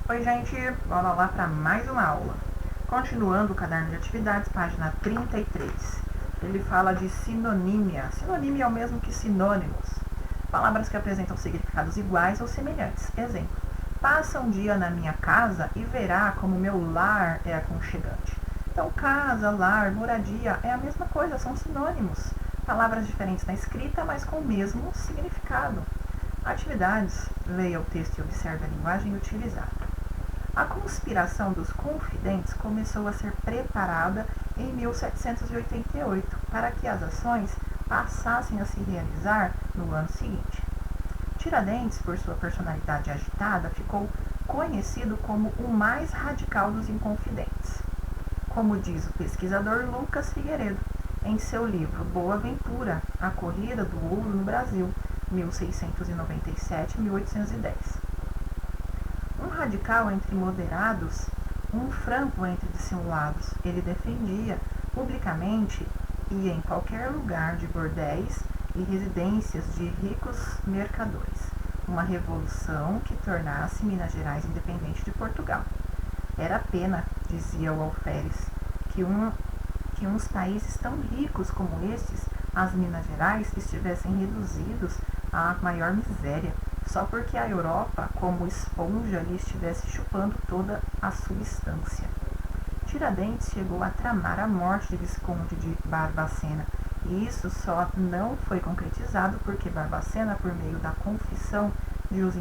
Oi, gente, bora lá para mais uma aula. Continuando o caderno de atividades, página 33. Ele fala de sinonímia. Sinonímia é o mesmo que sinônimos. Palavras que apresentam significados iguais ou semelhantes. Exemplo: passa um dia na minha casa e verá como meu lar é aconchegante. Então, casa, lar, moradia é a mesma coisa, são sinônimos. Palavras diferentes na escrita, mas com o mesmo significado. Atividades: leia o texto e observe a linguagem utilizada. A conspiração dos confidentes começou a ser preparada em 1788 para que as ações passassem a se realizar no ano seguinte. Tiradentes, por sua personalidade agitada, ficou conhecido como o mais radical dos inconfidentes. Como diz o pesquisador Lucas Figueiredo em seu livro Boa Ventura, A Corrida do Ouro no Brasil, 1697-1810. Um radical entre moderados, um franco entre dissimulados. Ele defendia publicamente e em qualquer lugar de bordéis e residências de ricos mercadores uma revolução que tornasse Minas Gerais independente de Portugal. Era pena, dizia o alferes, que uns países tão ricos como estes, as Minas Gerais, estivessem reduzidos à maior miséria, só porque a Europa, como esponja, lhe estivesse chupando toda a substância. Tiradentes chegou a tramar a morte de Visconde de Barbacena, e isso só não foi concretizado porque Barbacena, por meio da confissão de uns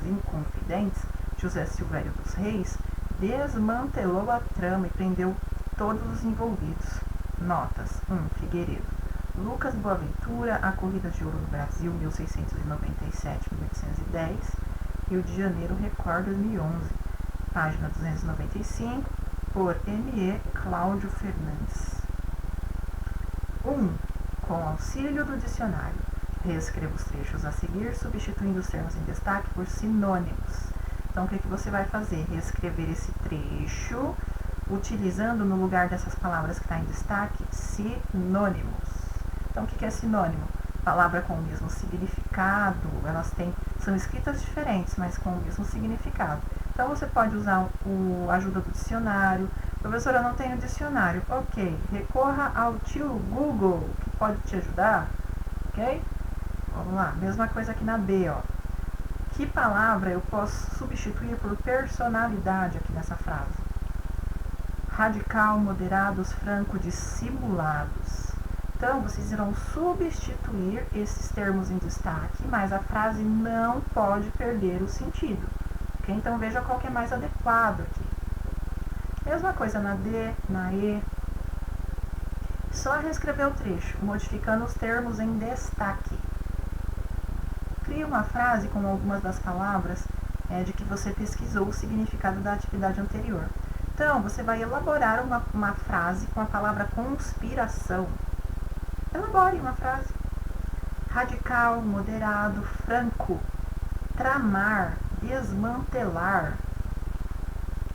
inconfidentes, José Silvério dos Reis, desmantelou a trama e prendeu todos os envolvidos. Notas: 1. Figueiredo. Lucas Boaventura, A Corrida de Ouro no Brasil, 1697-1810, Rio de Janeiro, Record, 2011, página 295, por M.E. Cláudio Fernandes. 1. Com auxílio do dicionário, reescreva os trechos a seguir, substituindo os termos em destaque por sinônimos. Então, o que você vai fazer? Reescrever esse trecho, utilizando no lugar dessas palavras que está em destaque, sinônimos. Então, o que é sinônimo? Palavra com o mesmo significado, são escritas diferentes, mas com o mesmo significado. Então, você pode usar a ajuda do dicionário. Professora, eu não tenho dicionário. Ok, recorra ao tio Google, que pode te ajudar. Ok? Vamos lá, mesma coisa aqui na B, ó. Que palavra eu posso substituir por personalidade aqui nessa frase? Radical, moderados, franco, dissimulados. Então, vocês irão substituir esses termos em destaque, mas a frase não pode perder o sentido. Okay? Então, veja qual que é mais adequado aqui. Mesma coisa na D, na E. Só reescrever o trecho, modificando os termos em destaque. Crie uma frase com algumas das palavras de que você pesquisou o significado da atividade anterior. Então, você vai elaborar uma frase com a palavra conspiração. Elabore uma frase. Radical, moderado, franco, tramar, desmantelar.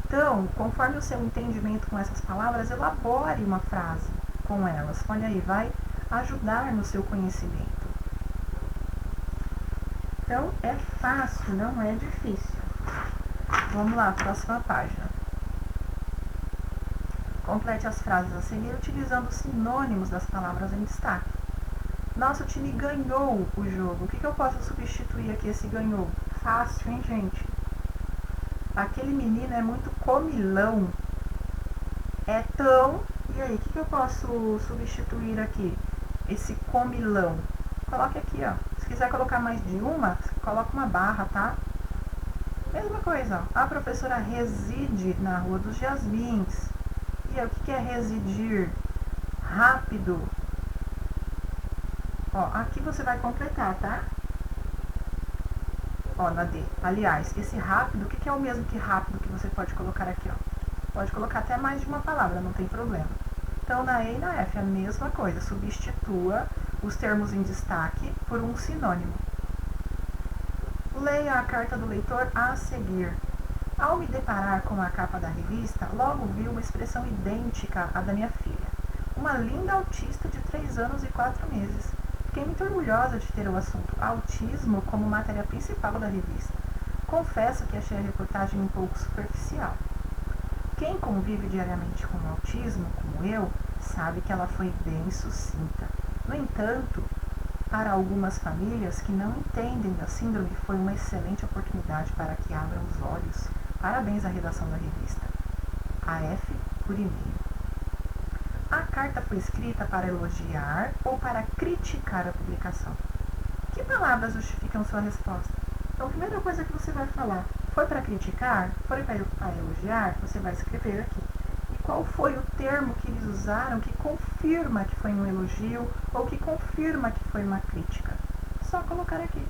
Então, conforme o seu entendimento com essas palavras, elabore uma frase com elas. Olha aí, vai ajudar no seu conhecimento. Então, é fácil, não é difícil. Vamos lá, próxima página. Complete as frases a seguir utilizando sinônimos das palavras em destaque. Nosso time ganhou o jogo. O que eu posso substituir aqui esse ganhou? Fácil, hein, gente? Aquele menino é muito comilão. É tão... E aí, o que eu posso substituir aqui? Esse comilão. Coloque aqui, ó. Se quiser colocar mais de uma, coloca uma barra, tá? Mesma coisa, ó. A professora reside na Rua dos Jasmins. E aí, o que é residir? Rápido. Ó, aqui você vai completar, tá? Ó, na D. Aliás, esse rápido, o que é o mesmo que rápido que você pode colocar aqui, ó? Pode colocar até mais de uma palavra, não tem problema. Então, na E e na F, a mesma coisa. Substitua os termos em destaque por um sinônimo. Leia a carta do leitor a seguir. Ao me deparar com a capa da revista, logo vi uma expressão idêntica à da minha filha. Uma linda autista de 3 anos e 4 meses. Fiquei muito orgulhosa de ter o assunto autismo como matéria principal da revista. Confesso que achei a reportagem um pouco superficial. Quem convive diariamente com o autismo, como eu, sabe que ela foi bem sucinta. No entanto, para algumas famílias que não entendem da síndrome, foi uma excelente oportunidade para que abram os olhos. Parabéns à redação da revista. AF por e-mail. A carta foi escrita para elogiar ou para criticar a publicação? Que palavras justificam sua resposta? Então, a primeira coisa que você vai falar, foi para criticar? Foi para elogiar? Você vai escrever aqui. E qual foi o termo que eles usaram que confirma que foi um elogio ou que confirma que foi uma crítica? Só colocar aqui.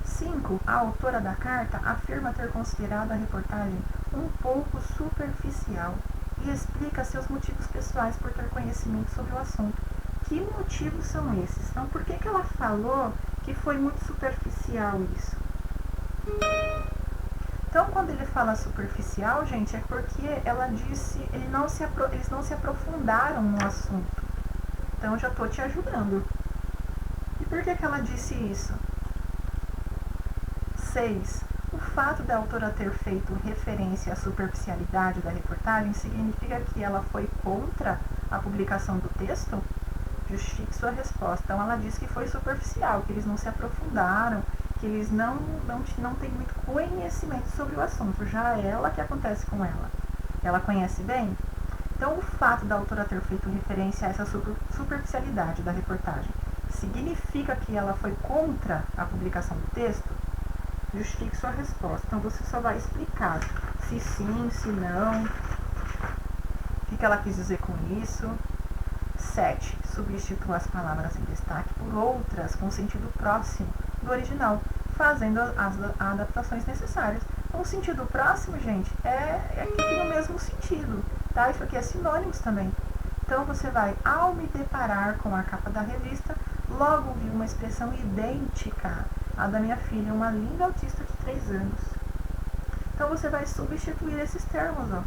5. A autora da carta afirma ter considerado a reportagem um pouco superficial e explica seus motivos pessoais por ter conhecimento sobre o assunto. Que motivos são esses? Então, por que ela falou que foi muito superficial isso? Então, quando ele fala superficial, gente, é porque ela disse, eles não se aprofundaram no assunto. Então, eu já estou te ajudando. E por que ela disse isso? 6. O fato da autora ter feito referência à superficialidade da reportagem significa que ela foi contra a publicação do texto? Justifique sua resposta. Então, ela disse que foi superficial, que eles não se aprofundaram, que eles não têm muito conhecimento sobre o assunto. Já ela, que acontece com ela? Ela conhece bem? Então, o fato da autora ter feito referência a essa superficialidade da reportagem significa que ela foi contra a publicação do texto? Justifique sua resposta. Então, você só vai explicar se sim, se não, o que ela quis dizer com isso. 7. Substitua as palavras em destaque por outras com sentido próximo do original, fazendo as adaptações necessárias. Então, o sentido próximo, gente, é que tem o mesmo sentido, tá? Isso aqui é sinônimos também. Então, você vai, ao me deparar com a capa da revista, logo vi uma expressão idêntica à da minha filha, uma linda autista de 3 anos. Então, você vai substituir esses termos, ó,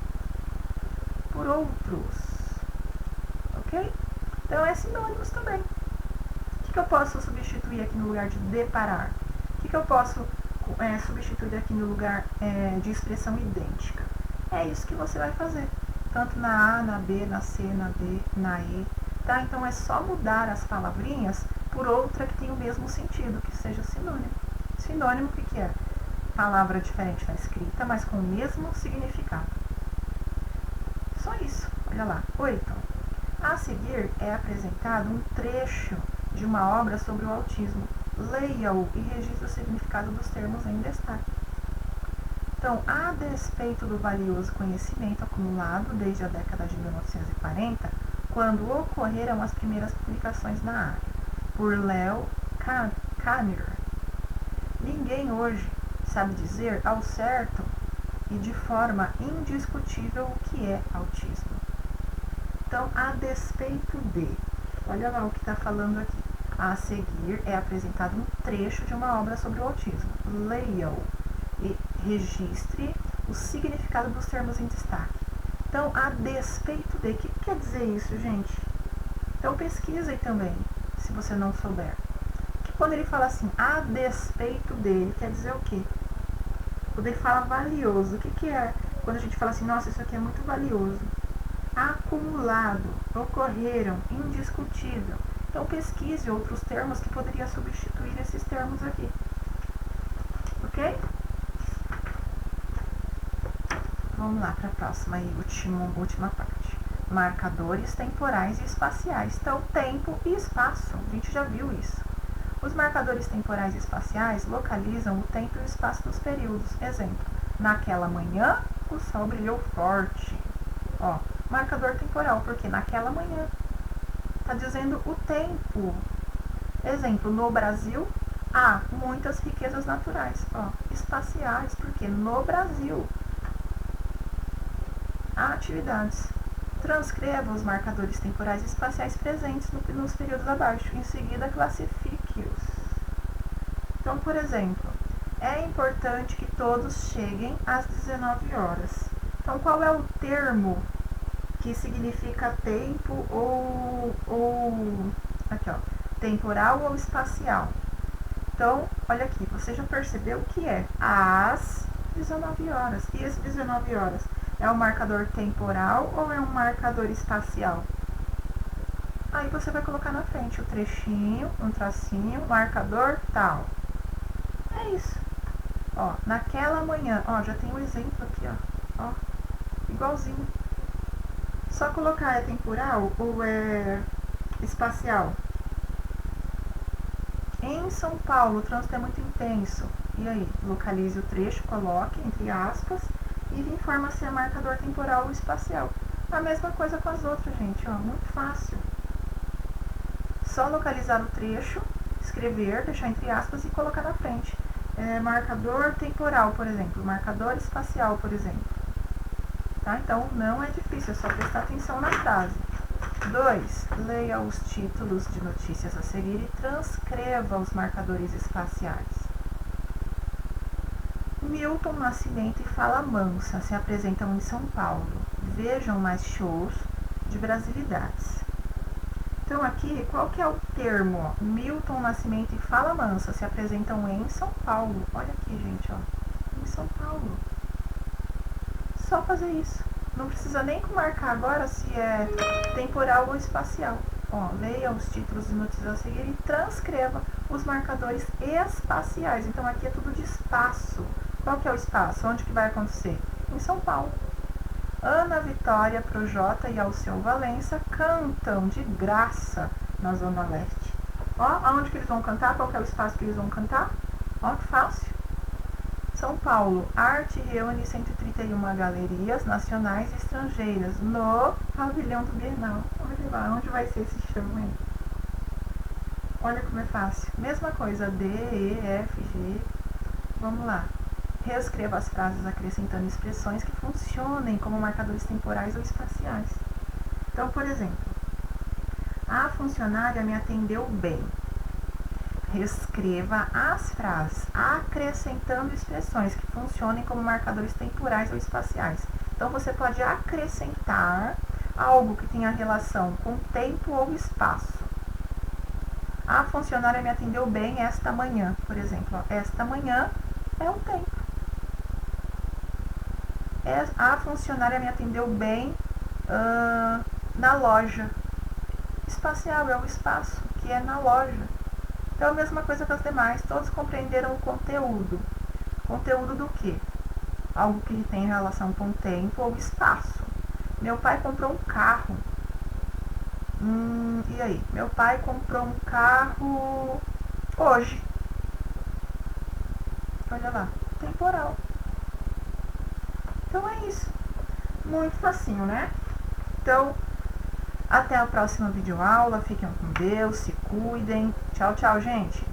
por outros, ok? Então, é sinônimos também. O que eu posso substituir aqui no lugar de deparar? O que eu posso substituir aqui no lugar de expressão idêntica? É isso que você vai fazer. Tanto na A, na B, na C, na D, na E. Tá? Então, é só mudar as palavrinhas por outra que tem o mesmo sentido, que seja sinônimo. Sinônimo, o que é? Palavra diferente na escrita, mas com o mesmo significado. Só isso. Olha lá. 8. A seguir é apresentado um trecho de uma obra sobre o autismo. Leia-o e registre o significado dos termos em destaque. Então, a despeito do valioso conhecimento acumulado desde a década de 1940, quando ocorreram as primeiras publicações na área, por Leo Kanner, ninguém hoje sabe dizer ao certo e de forma indiscutível o que é autismo. Então, a despeito de, olha lá o que está falando aqui. A seguir é apresentado um trecho de uma obra sobre o autismo. Leia-o e registre o significado dos termos em destaque. Então, a despeito de, o que quer dizer isso, gente? Então, pesquisem também, se você não souber. Que quando ele fala assim, a despeito dele, quer dizer o quê? Quando ele fala valioso, o que é? Quando a gente fala assim, nossa, isso aqui é muito valioso. Acumulado, ocorreram, indiscutível. Então, pesquise outros termos que poderia substituir esses termos aqui. Ok? Vamos lá para a próxima e última parte. Marcadores temporais e espaciais. Então, tempo e espaço. A gente já viu isso. Os marcadores temporais e espaciais localizam o tempo e o espaço dos períodos. Exemplo, naquela manhã, o sol brilhou forte. Ó, marcador temporal, porque naquela manhã está dizendo o tempo. Exemplo, no Brasil há muitas riquezas naturais. Ó, espaciais, porque no Brasil há atividades. Transcreva os marcadores temporais e espaciais presentes nos períodos abaixo. Em seguida, classifique-os. Então, por exemplo, é importante que todos cheguem às 19 horas. Então, qual é o termo que significa tempo ou aqui, ó, temporal ou espacial? Então, olha aqui, você já percebeu que é às 19 horas. E esse 19 horas é um marcador temporal ou é um marcador espacial? Aí você vai colocar na frente o trechinho, um tracinho, marcador tal. É isso. Ó, naquela manhã, ó, já tem um exemplo aqui, ó, igualzinho. Só colocar é temporal ou é espacial? Em São Paulo, o trânsito é muito intenso. E aí, localize o trecho, coloque entre aspas e informa se é marcador temporal ou espacial. A mesma coisa com as outras, gente, ó, muito fácil. Só localizar o trecho, escrever, deixar entre aspas e colocar na frente. Marcador temporal, por exemplo, marcador espacial, por exemplo. Tá? Então, não é difícil, é só prestar atenção na frase. 2. Leia os títulos de notícias a seguir e transcreva os marcadores espaciais. Milton Nascimento e Fala Mansa se apresentam em São Paulo. Vejam mais shows de brasilidades. Então aqui, qual que é o termo? Milton Nascimento e Fala Mansa se apresentam em São Paulo. Olha aqui, gente, ó. Em São Paulo. Só fazer isso. Não precisa nem marcar agora se é temporal ou espacial. Ó, leia os títulos de notícias a seguir e transcreva os marcadores espaciais. Então aqui é tudo de espaço. Qual que é o espaço? Onde que vai acontecer? Em São Paulo. Ana Vitória, Projota e Alceu Valença cantam de graça na Zona Leste. Ó, aonde que eles vão cantar? Qual que é o espaço que eles vão cantar? Ó, que fácil. São Paulo, arte reúne 131 galerias nacionais e estrangeiras no pavilhão do Bienal. Olha lá, onde vai ser esse show, hein? Olha como é fácil. Mesma coisa, D, E, F, G. Vamos lá. Reescreva as frases acrescentando expressões que funcionem como marcadores temporais ou espaciais. Então, por exemplo, a funcionária me atendeu bem. Reescreva as frases acrescentando expressões que funcionem como marcadores temporais ou espaciais. Então, você pode acrescentar algo que tenha relação com tempo ou espaço. A funcionária me atendeu bem esta manhã, por exemplo. Ó, esta manhã é o tempo. A funcionária me atendeu bem na loja. Espacial é o espaço, que é na loja. Então, a mesma coisa que as demais, todos compreenderam o conteúdo. Conteúdo do quê? Algo que tem relação com tempo ou espaço. Meu pai comprou um carro. E aí? Meu pai comprou um carro hoje. Olha lá, temporal. Então é isso. Muito facinho, né? Então, até a próxima videoaula. Fiquem com Deus, se cuidem. Tchau, tchau, gente.